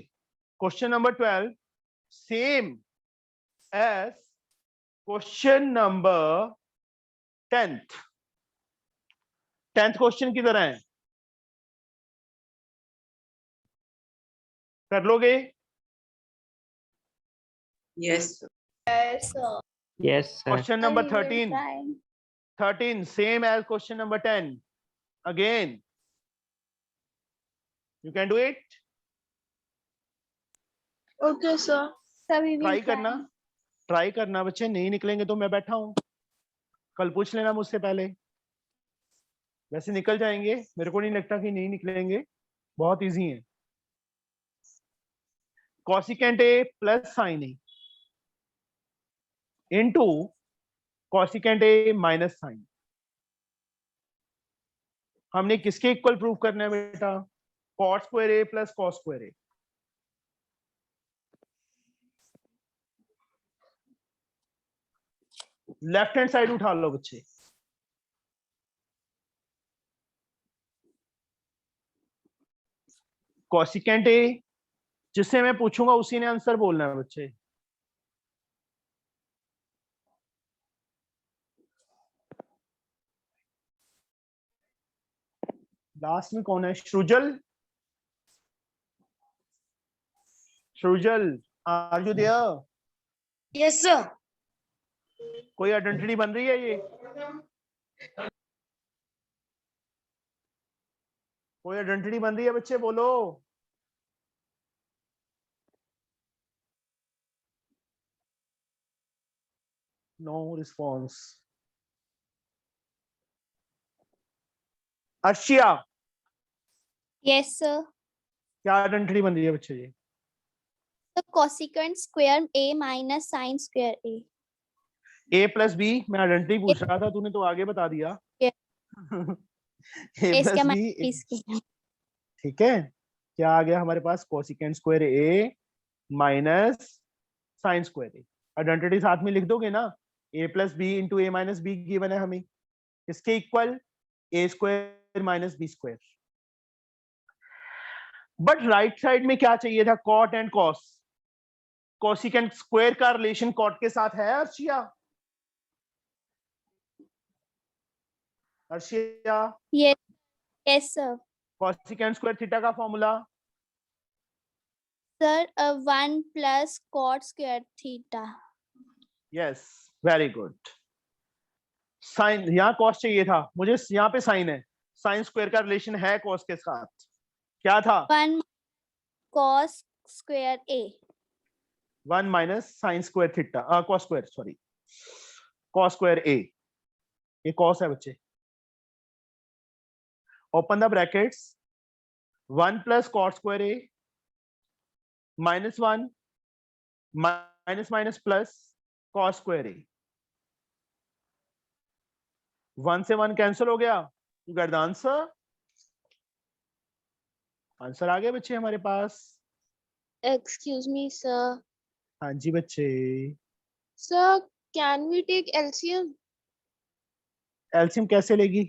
Question number 12 same as question number 10th question की तरह है, कर लोगे? Yes. Yes, sir. Yes, sir. Question number We will 13 try. 13 same as question number 10 again, you can do it. Okay, sir. Sir, we will try करना बच्चे, नहीं निकलेंगे तो मैं बैठा हूं, कल पूछ लेना मुझसे पहले, वैसे निकल जाएंगे, मेरे को नहीं लगता कि नहीं निकलेंगे, बहुत इजी है। Cosecant a plus sine a into cosecant a minus sine. हमने किसके इक्वल प्रूव करना है बेटा? cot square a plus cos square a. Left hand side उठा लो बच्चे. कोसिकेंट ए, जिससे मैं पूछूंगा उसी ने आंसर बोलना है बच्चे. लास्ट में कौन है? Srijal. Srijal, are you there? Yes, sir. कोई आइडेंटिटी बन रही है ये? कोई आइडेंटिटी बन रही है बच्चे? बोलो. No response. Arshiya, Yes, sir. क्या आइडेंटिटी बन रही है बच्चे ये? The cosecant square A minus sine square A. A plus b. मैं आइडेंटिटी पूछ रहा था, तूने तो आगे बता दिया. ए इसका प्लस मैं बी. इसके ठीक है, क्या आ गया हमारे पास? Cosecant square A minus sine square A. Identity साथ में लिख दोगे ना. A plus B into A minus B given है हमें. इसके equal A square minus B square. But right side में क्या चाहिए था? Cot and cos. Cosecant square का रिलेशन कॉट के साथ है Arshiya? Arshiya, Yes, yes, sir. Cosecant square theta का formula? Sir, 1 plus cot square theta. Yes, very good. Sine, यहाँ कॉस चाहिए था मुझे, यहाँ पे साइन है. साइन स्क्वायर का रिलेशन है कॉस के साथ. क्या था? 1 cos square A. 1 minus sine square theta, cos square, sorry, cos square A. ये कॉस है बच्चे. Open the brackets. 1 plus cot square A minus 1 minus minus plus cos square A. 1 से 1 कैंसिल हो गया. You get the answer. Answer आ गया बच्चे हमारे पास. Excuse me, sir. हाँ जी बच्चे. Sir, can we take LCM? LCM कैसे लेगी?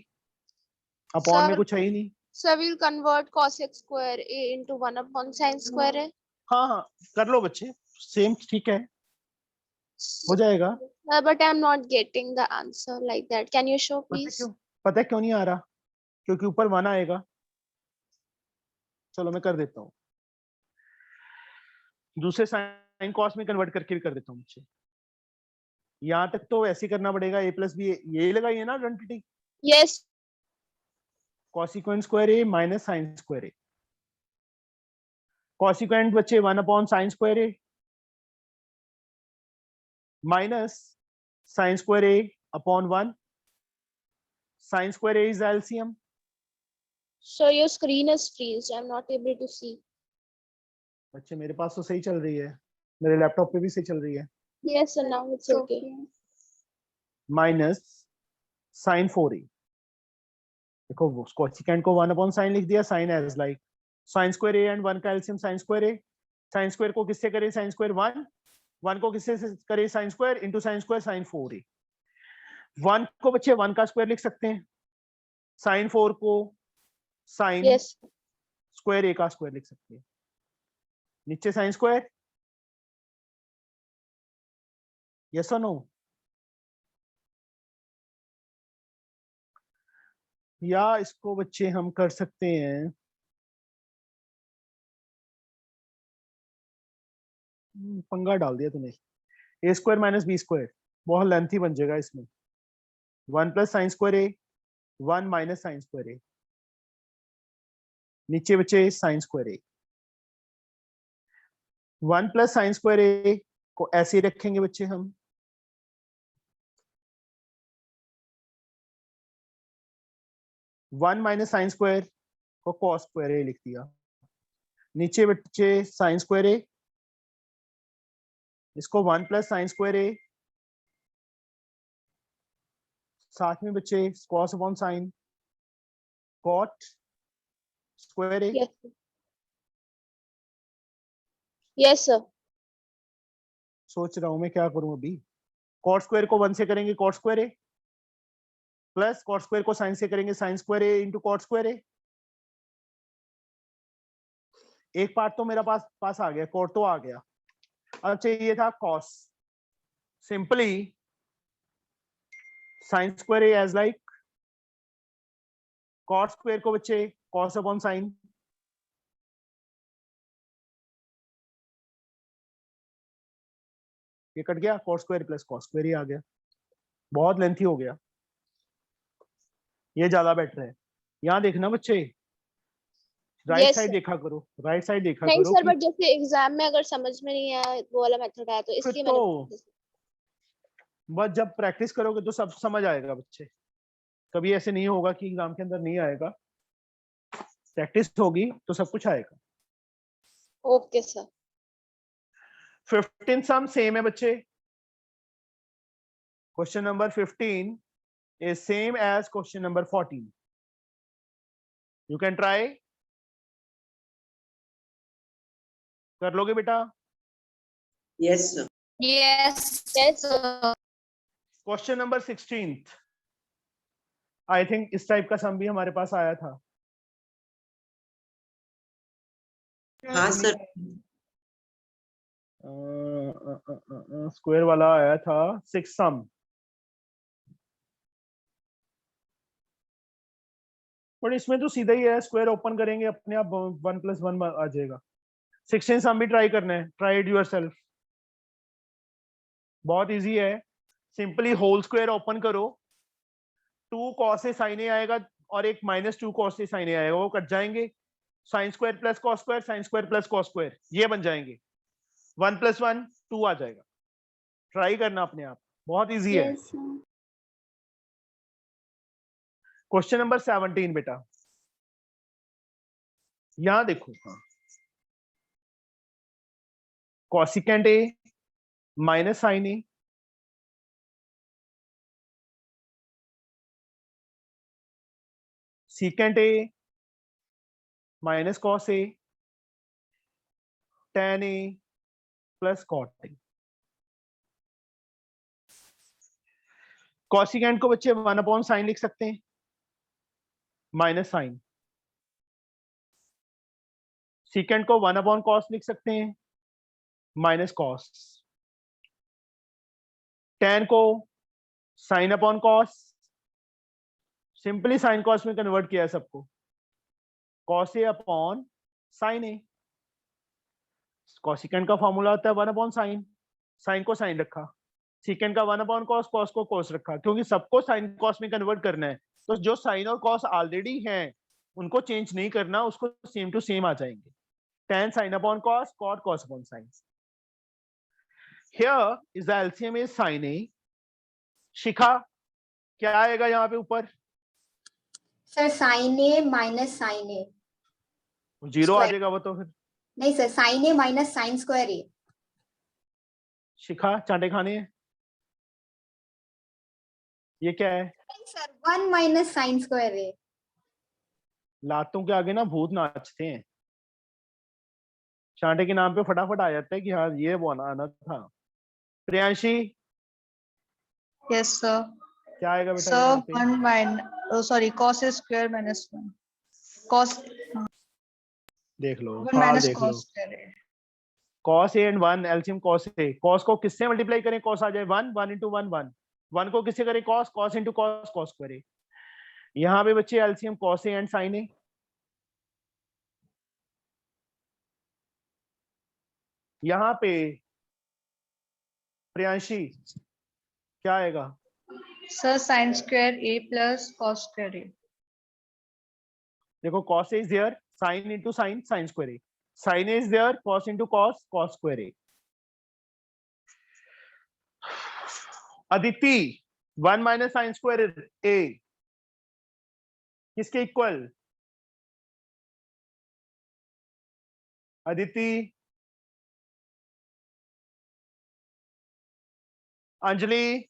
अपॉन में Sir, कुछ है ही नहीं. sir, we'll convert cosec square A into 1 upon sine square A. हाँ हाँ, कर लो बच्चे, सेम ठीक है, हो जाएगा. But I'm not getting the answer like that. Can you show, please? पता है क्यों नहीं आ रहा? क्योंकि ऊपर 1 आएगा. चलो मैं कर देता हूँ, दूसरे साइन कॉस में कन्वर्ट करके भी कर देता हूँ बच्चे. यहाँ तक तो ऐसे ही करना पड़ेगा. ए प्लस बी, यही लगाइए ना identity. Yes. कोसिक्वेंट square A minus sine square ए. कोसिक्वेंट बच्चे 1 upon sign square A minus sine square A upon 1. Sign square a is LCM. So your screen is freezed. I'm not able to see. बच्चे मेरे पास तो सही चल रही है, मेरे लैपटॉप पे भी सही चल रही है. Yes, sir. Now it's okay. Minus sine 4a. देखो कोसिकेंट को 1 अपॉन साइन लिख दिया. Sine as like sine square a and 1 का एलसीएम साइन स्क्वायर ए. साइन स्क्वायर को किससे करे? Sine square 1. 1 को किससे करे? Sine square into sine square sign 4a. 1 को बच्चे 1 का स्क्वायर लिख सकते हैं. साइन 4 को साइन Yes. स्क्वायर ए का स्क्वायर लिख सकते हैं. नीचे साइन स्क्वायर. यस और नो? या इसको बच्चे हम कर सकते हैं, पंगा डाल दिया तूने. ए स्क्वायर माइनस बी स्क्वायर बहुत लेंथी बन जाएगा इसमें. 1 plus sine square A, 1 minus sine square ए. नीचे बच्चे sine square A. 1 plus sine square ए को ऐसे ही रखेंगे बच्चे हम. वन माइनस साइन स्क्वायर को कॉस स्क्वायर ए लिख दिया. नीचे बच्चे साइन स्क्वायर ए, इसको 1 प्लस साइन स्क्वायर ए, साथ में बच्चे cos upon sine cot square A. Yes. Yes, sir. सोच रहा हूं मैं क्या करूं अभी। कॉट स्क्वायर को 1 से करेंगे cot square A, plus cot square को साइन से करेंगे साइन स्क्वायर ए इंटू कॉट स्क्वायर ए। एक पार्ट तो मेरा पास आ गया, कॉट तो आ गया। अब चाहिए था cos. Simply sine square A as like cot square को बच्चे कॉस अपॉन साइन, ये कट गया, cot square plus cos square ही आ गया। बहुत लेंथी हो गया, ये ज्यादा बेटर है। यहाँ देखना बच्चे, राइट Yes, साइड sir. देखा करो, राइट साइड देखा नहीं करो सर, कि बट जैसे एग्जाम में अगर समझ में नहीं आया वो वाला मेथड आया तो फिर इसलिए तो मैंने बस जब प्रैक्टिस करोगे तो सब समझ आएगा बच्चे। कभी ऐसे नहीं होगा कि एग्जाम के अंदर नहीं आएगा, प्रैक्टिस होगी तो सब कुछ आएगा। Okay sir. 15 सम सेम है बच्चे। Question number 15 is same as question number 14. You can try. कर लोगे बेटा? Yes sir. Yes. Yes, question number 16th, I think इस टाइप का सम भी हमारे पास आया था। हाँ सर। स्क्वायर वाला आया था 6 सम। बट इसमें तो सीधा ही है, स्क्वायर ओपन करेंगे अपने आप 1 + 1 आ जाएगा। 16 सम भी ट्राई करना है, ट्राई इट योरसेल्फ। बहुत इजी है, सिंपली होल स्क्वायर ओपन करो, 2 cos ए sin ए आएगा और एक -2 cos ए sin ए आएगा, वो कट जाएंगे। Sign square plus cos square, sine square plus cos square, ये बन जाएंगे। 1 + 1 2 आ जाएगा। ट्राई करना अपने आप, बहुत इजी है। Yes, sir. क्वेश्चन नंबर 17 बेटा, यहां देखो, cosecant a minus sine a, secant a minus cos a, tan a plus cot a. Cosecant को बच्चे 1/sin लिख सकते हैं, माइनस साइन। सीकेंट को 1/cos लिख सकते हैं, माइनस कॉस। tan को sin/cos, सिंपली साइन कॉस में कन्वर्ट किया है सबको, cos a upon sin a। Cosecant का फॉर्मूला होता है 1/sin, साइन को साइन रखा, सीकेंट का 1/cos, cos को cos रखा, क्योंकि सबको साइन कॉस में कन्वर्ट करना है। तो जो साइन और कॉस ऑलरेडी हैं उनको चेंज नहीं करना, उसको सेम टू सेम आ जाएंगे। tan sin/cos, cot cos/sin। Here is the LCM is sin a। शिखा क्या आएगा यहाँ पे ऊपर? सर साइन ए माइनस साइन ए। 0 आ जाएगा वो तो फिर। नहीं सर, साइन ए माइनस साइन स्क्वायर ए। शिखा चांटे खाने हैं, ये क्या है? सर 1 माइनस साइन स्क्वायर ए। लातों के आगे ना भूत नाचते हैं, चांटे के नाम पे फटाफट आ जाता है कि हाँ ये वो आना था। Priyanshi Yes, sir. क्या आएगा बेटा So यहाँ पे? 1 minus, sorry, cos a square minus 1. Cos देख लो, 1 हाँ minus देख लो, cos square a. cos a and 1 LCM cos a। cos को किससे मल्टीप्लाई करें? cos आ जाए 1, 1 into 1 1, 1 को किससे करें? cos, cos into cos, cos square a। यहाँ पे बच्चे LCM cos a and sin a। यहाँ पे प्रियांशी क्या आएगा? Sir, sin square a plus cos square a. देखो cos a is there, sin into sin, sin square a, sin a is there, cos into cos, cos square a। Aditi 1 minus sin square a किसके equal? Aditi, Anjali,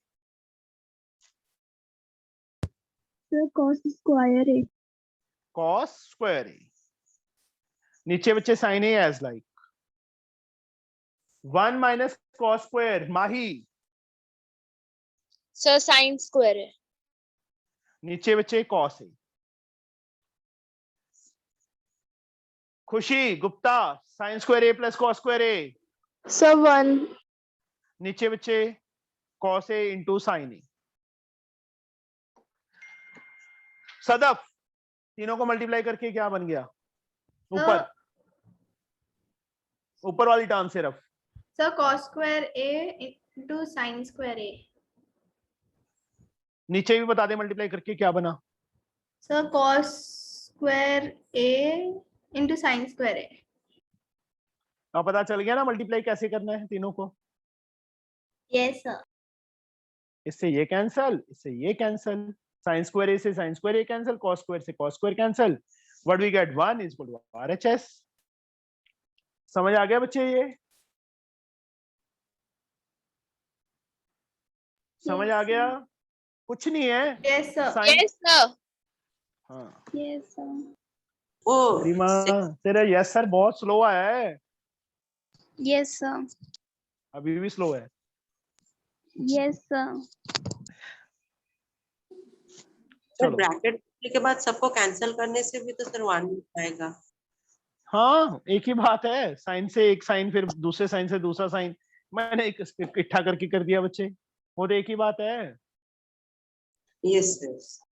Sir, cos square a. cos square a। नीचे बच्चे sin a as like 1 minus cos square, Mahi sir sine square है। नीचे बच्चे कॉस है। खुशी Gupta sign square A plus cos square A, sir 1। नीचे बच्चे कॉस ए इंटू साइन ए। सदफ तीनों को मल्टीप्लाई करके क्या बन गया? ऊपर ऊपर वाली टर्म सिर्फ sir cos square a into sin square a. नीचे भी बता दे मल्टीप्लाई करके क्या बना। Sir cos square a into sin square a. अब पता चल गया ना मल्टीप्लाई कैसे करना है तीनों को। Yes sir. इससे ये कैंसल, इससे ये कैंसल, साइन स्क्वायर ए से sine square a cancel, cos square से cos square cancel, what we get 1 is equal to RHS. समझ आ गया बच्चे? ये समझ आ गया? कुछ नहीं है। Yes sir. Sine yes sir. हाँ Yes, sir. ओ रीमा तेरा यस सर बहुत स्लो आया है, Yes, sir. अभी भी स्लो है। Yes, sir. सर चलो ब्रैकेट के बाद सबको कैंसिल करने से भी तो सर 1 आएगा। हाँ एक ही बात है, साइन से एक साइन फिर दूसरे साइन से दूसरा साइन, मैंने एक इकट्ठा करके कर दिया बच्चे, वो तो एक ही बात है। Yes sir.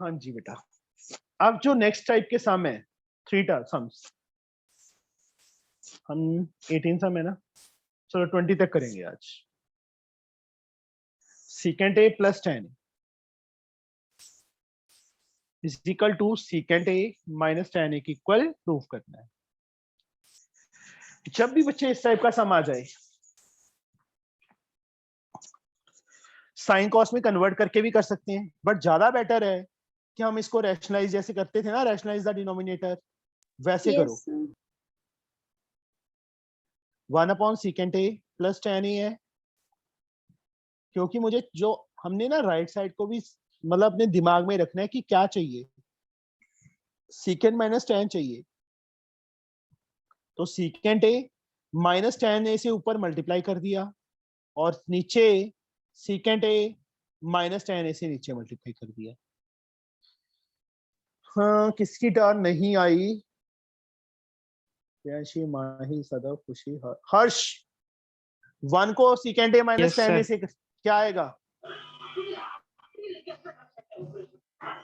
हाँ जी बेटा। अब जो नेक्स्ट टाइप के सम है, 3 सम्स, हम 18 सम है ना, चलो 20 तक करेंगे आज। secant a plus tan is equal to secant a minus tan a की इक्वल प्रूफ करना है। जब भी बच्चे इस टाइप का सम आ जाए, साइन कॉस में कन्वर्ट करके भी कर सकते हैं, बट ज्यादा बेटर है कि हम इसको रैशनलाइज जैसे करते थे ना, रैशनलाइज द डिनोमिनेटर, वैसे करो। Yes, sir. 1 upon secant a plus tan a है, क्योंकि मुझे जो हमने ना राइट साइड को भी मतलब अपने दिमाग में रखना है कि क्या चाहिए, secant माइनस tan चाहिए, तो secant a minus tan a से ऊपर मल्टीप्लाई कर दिया और नीचे secant a minus tan a से नीचे मल्टीप्लाई कर दिया। हाँ किसकी टर्न नहीं आई? प्रियांशी, माही, सदव, खुशी, हर्ष। 1 को secant a minus tan a से क्या आएगा?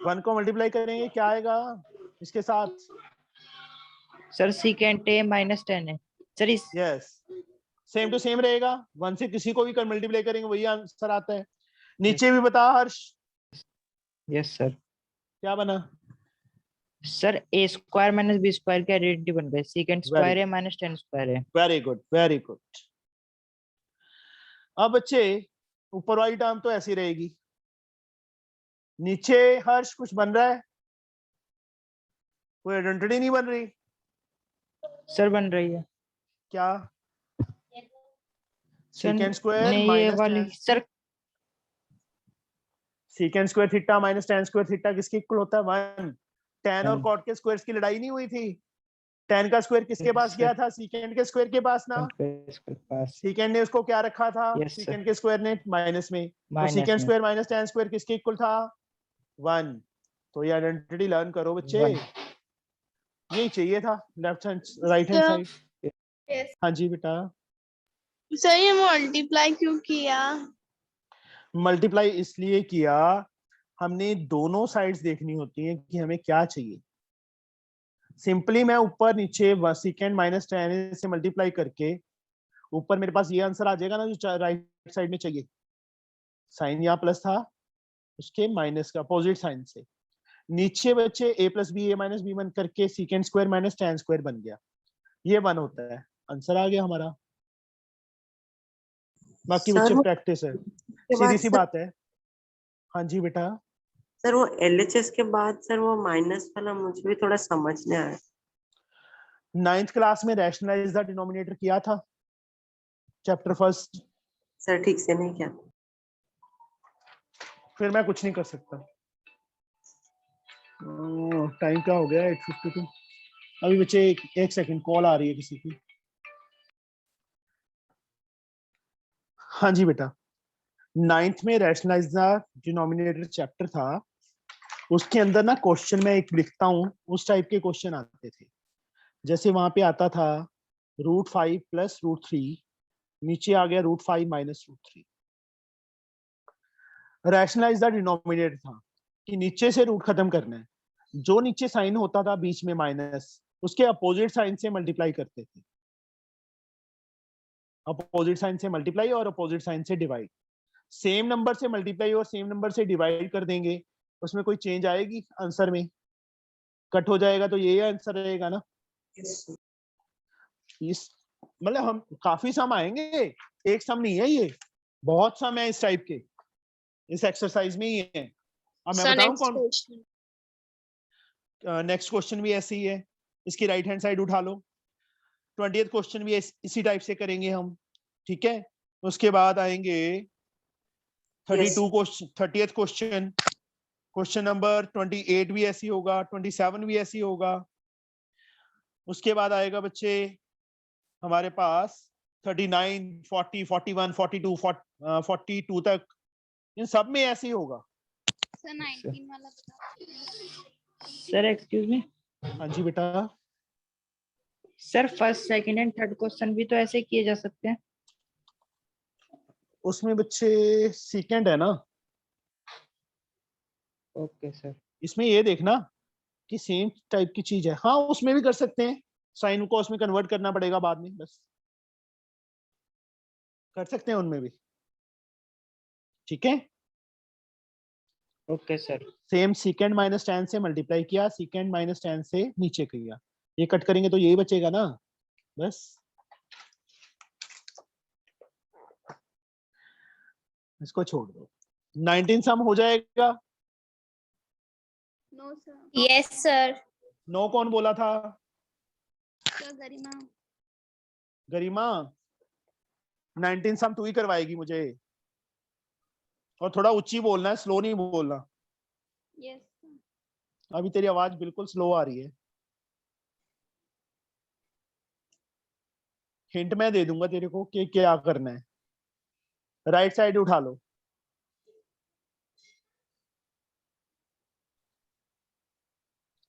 1 को मल्टीप्लाई करेंगे क्या आएगा इसके साथ? सर secant a माइनस 10 है सर। इस यस सेम टू सेम रहेगा, 1 से किसी को भी कर मल्टीप्लाई करेंगे वही आंसर आता है। नीचे भी बता हर्ष। Yes sir. क्या बना? Sir a square minus b square का आइडेंटिटी बन गया, secant square a minus 10 square है। Very good very good. अब बच्चे ऊपर वाली टर्म तो ऐसी रहेगी, नीचे हर्ष कुछ बन रहा है? कोई आइडेंटिटी नहीं बन रही? सर बन रही है क्या? सर secant स्क्वायर नहीं, ये माइनस वाली tan, sir secant square theta minus tan square theta किसके इक्वल होता है? 1। tan और One. cot के स्क्वायर्स की लड़ाई नहीं हुई थी? tan का स्क्वायर किसके पास Yes, गया था? secant के स्क्वायर के पास ना। इसके पास secant ने उसको क्या रखा था? Yes, sir. secant के स्क्वायर ने माइनस में, तो माइनस secant में स्क्वायर माइनस tan स्क्वायर किसके इक्वल था? 1। तो ये आइडेंटिटी लर्न करो बच्चे। One. यही चाहिए था, left hand right hand side. Yes. हाँ जी बेटा। सर ये मल्टीप्लाई क्यों किया? मल्टीप्लाई इसलिए किया, हमने दोनों साइड्स देखनी होती हैं कि हमें क्या चाहिए। सिंपली मैं ऊपर नीचे secant माइनस tan से मल्टीप्लाई करके ऊपर मेरे पास ये आंसर आ जाएगा ना जो राइट साइड में चाहिए। साइन यहाँ प्लस था, उसके माइनस का अपोजिट साइन से नीचे बच्चे a plus b a minus b one करके secant square minus tan square बन गया, ये 1 होता है। आंसर आ गया हमारा। बाकी सर, बच्चे वो- प्रैक्टिस है, के सीधी बाद सी सर- बात है। हाँ जी बेटा। सर वो LHS के बाद सर वो माइनस वाला मुझे भी थोड़ा समझ नहीं आया। 9th क्लास में रैशनलाइज द डिनोमिनेटर किया था, चैप्टर फर्स्ट। सर ठीक से नहीं किया। फिर मैं कुछ नहीं कर सकता। टाइम क्या हो गया? 8:52। अभी बच्चे एक सेकंड कॉल आ रही है किसी की। हाँ जी बेटा, 9th में रैशनलाइज द डिनोमिनेटर चैप्टर था, उसके अंदर ना क्वेश्चन में एक लिखता हूँ, उस टाइप के क्वेश्चन आते थे। जैसे वहां पे आता था √5 + √3, नीचे आ गया √5 - √3। रैशनलाइज द डिनोमिनेटर था कि नीचे से रूट खत्म करना है, जो नीचे साइन होता था बीच में माइनस, उसके अपोजिट साइन से मल्टीप्लाई करते थे। अपोजिट साइन से मल्टीप्लाई और अपोजिट साइन से डिवाइड। सेम नंबर से मल्टीप्लाई और सेम नंबर से डिवाइड कर देंगे, उसमें कोई चेंज आएगी आंसर में? कट हो जाएगा तो यही आंसर रहेगा ना। इस मतलब हम काफी सम आएंगे, एक सम नहीं है ये, बहुत सम है इस टाइप के, इस एक्सरसाइज में ही है। अब मैं बताऊं कौन? नेक्स्ट क्वेश्चन भी ऐसे ही है, इसकी राइट हैंड साइड उठा लो। 20th क्वेश्चन भी इसी टाइप से करेंगे हम, ठीक है। उसके बाद आएंगे 32 question, 30th question, question number 28 भी ऐसी होगा, 27 भी ऐसी होगा। उसके बाद आएगा बच्चे हमारे पास 39, 40, 41, 42, 42 तक, इन सब में ऐसे ही होगा। सर 19 वाला बता। Sir excuse me. हाँ जी बेटा, sir first, second and third question भी तो ऐसे किए जा सकते हैं। उसमें बच्चे सीकेंड है ना। Okay sir. इसमें ये देखना कि सेम टाइप की चीज है। हाँ उसमें भी कर सकते हैं, साइन को उसमें कन्वर्ट करना पड़ेगा बाद में, बस कर सकते हैं उनमें भी, ठीक है। Okay sir. सेम सीकेंड -10 से मल्टीप्लाई किया, सीकेंड -10 से नीचे किया, ये कट करेंगे तो यही बचेगा ना, बस। इसको छोड़ दो। 19 सम हो जाएगा? No sir. Yes, sir. No कौन बोला था? सर गरिमा। गरिमा, 19 सम तू ही करवाएगी मुझे, और थोड़ा ऊंची बोलना है, स्लो नहीं बोलना। यस। अभी तेरी आवाज बिल्कुल स्लो आ रही है। हिंट मैं दे दूंगा तेरे को कि क्या करना है। राइट साइड उठा लो,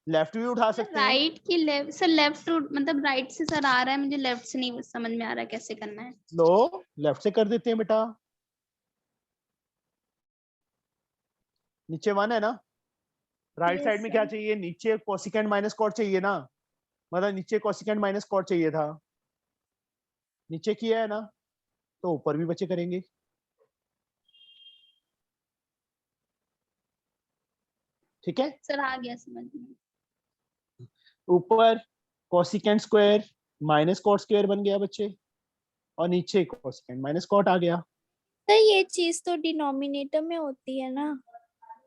लेफ्ट भी उठा सकते हैं। राइट की लेफ्ट सर, लेफ्ट मतलब राइट से सर आ रहा है, मुझे लेफ्ट से नहीं समझ में आ रहा है कैसे करना है। लो लेफ्ट से कर देते हैं बेटा। नीचे 1 है ना, राइट Yes, साइड में क्या sir. चाहिए? नीचे कोसिकेंड माइनस कॉट चाहिए ना, मतलब नीचे कोसिकेंड माइनस कॉट चाहिए था, नीचे किया है ना, तो ऊपर भी बच्चे करेंगे। ठीक है, सर आ गया समझ में। ऊपर cosecant square minus cot square बन गया बच्चे, और नीचे कोसिकेंड माइनस कॉट आ गया। तो ये चीज तो डिनोमिनेटर में होती है ना।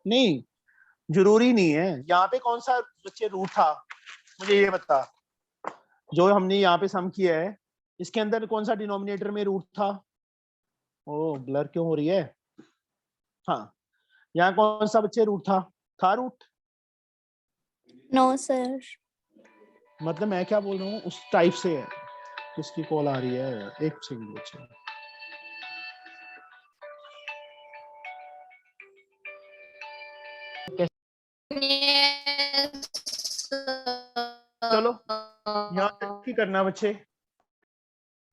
नहीं जरूरी नहीं है। यहाँ पे कौन सा बच्चे रूट था, मुझे ये बता, जो हमने यहाँ पे सम किया है इसके अंदर कौन सा डिनोमिनेटर में रूट था? ओ ब्लर क्यों हो रही है? हाँ, यहाँ कौन सा बच्चे रूट था रूट? No sir. मतलब मैं क्या बोल रहा हूँ उस टाइप से है। किसकी कॉल आ रही है? एक सेकंड बच्चे। चलो यहाँ तक ही करना बच्चे।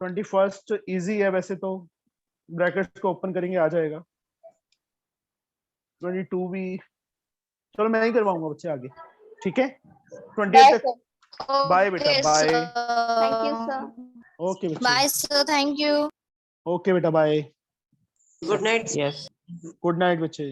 21st इजी है वैसे तो, ब्रैकेट्स को ओपन करेंगे आ जाएगा। 22 भी, चलो मैं ही करवाऊंगा बच्चे आगे, ठीक है। 20 तक बाय बेटा, bye. Thank you sir. Okay बच्चे, bye sir, thank you. Okay बेटा bye, good night. Yes. Good night बच्चे।